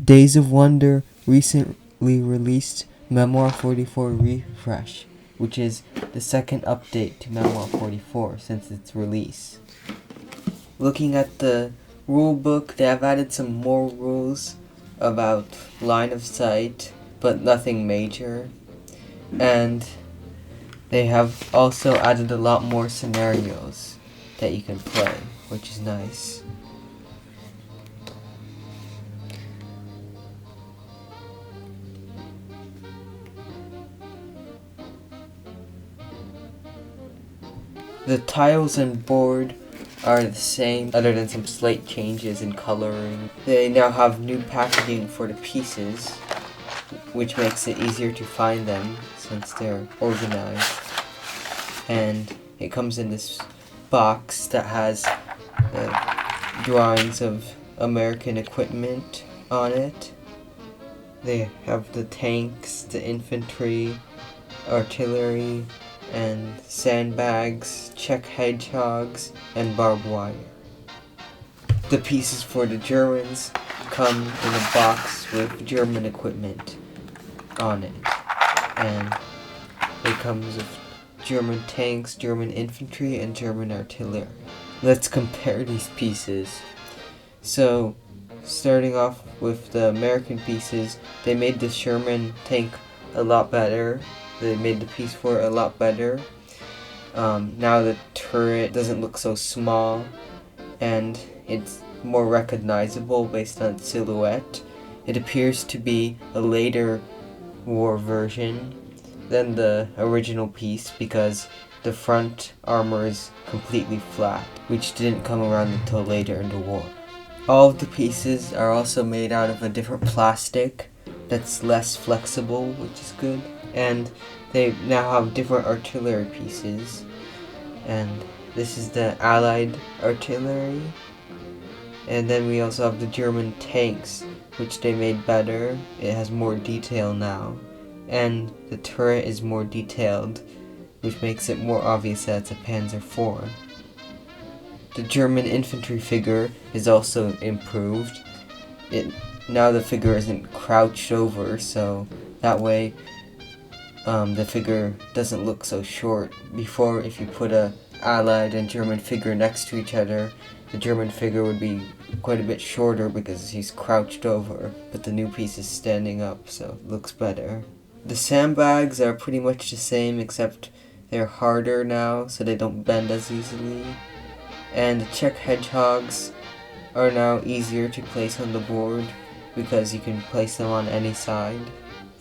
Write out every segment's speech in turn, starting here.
Days of Wonder recently released Memoir 44 Refresh, which is the second update to Memoir 44 since its release. Looking at the rulebook, they have added some more rules about line of sight, but nothing major. And they have also added a lot more scenarios that you can play, which is nice. The tiles and board are the same, other than some slight changes in coloring. They now have new packaging for the pieces, which makes it easier to find them since they're organized. And it comes in this box that has drawings of American equipment on it. They have the tanks, the infantry, artillery, and sandbags, Czech hedgehogs, and barbed wire. The pieces for the Germans come in a box with German equipment on it, and it comes with German tanks, German infantry, and German artillery. Let's compare these pieces. So, starting off with the American pieces, they made the Sherman tank a lot better. They made the piece for it a lot better. Now the turret doesn't look so small, and it's more recognizable based on its silhouette. It appears to be a later war version than the original piece because the front armor is completely flat, which didn't come around until later in the war. All of the pieces are also made out of a different plastic that's less flexible, which is good. And they now have different artillery pieces, and this is the Allied artillery. And then we also have the German tanks, which they made better. It has more detail now, and the turret is more detailed, which makes it more obvious that it's a Panzer IV. The German infantry figure is also improved. Now the figure isn't crouched over, so that way the figure doesn't look so short. Before, if you put a Allied and German figure next to each other, the German figure would be quite a bit shorter because he's crouched over, but the new piece is standing up, so it looks better. The sandbags are pretty much the same, except they're harder now, so they don't bend as easily. And the Czech hedgehogs are now easier to place on the board because you can place them on any side.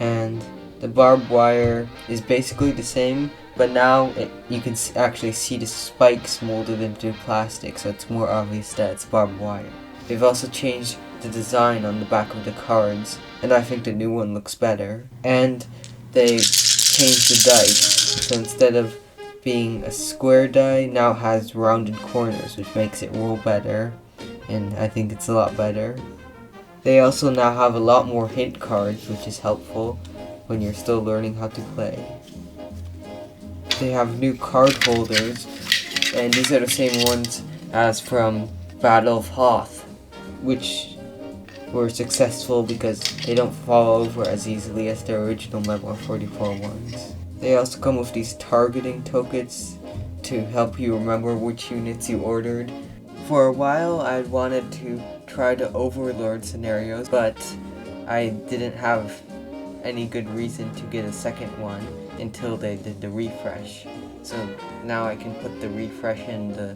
And the barbed wire is basically the same, but now you can actually see the spikes molded into plastic, so it's more obvious that it's barbed wire. They've also changed the design on the back of the cards, and I think the new one looks better. And they changed the dice, so instead of being a square die, now it has rounded corners, which makes it roll better, and I think it's a lot better. They also now have a lot more hint cards, which is helpful when you're still learning how to play. They have new card holders, and these are the same ones as from Battle of Hoth, which were successful because they don't fall over as easily as the original Memoir 44 ones. They also come with these targeting tokens to help you remember which units you ordered. For a while I wanted to try the Overlord scenarios, but I didn't have any good reason to get a second one until they did the refresh. So now I can put the refresh and the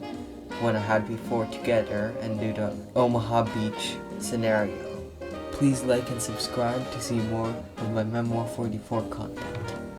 one I had before together and do the Omaha Beach scenario. Please like and subscribe to see more of my Memoir 44 content.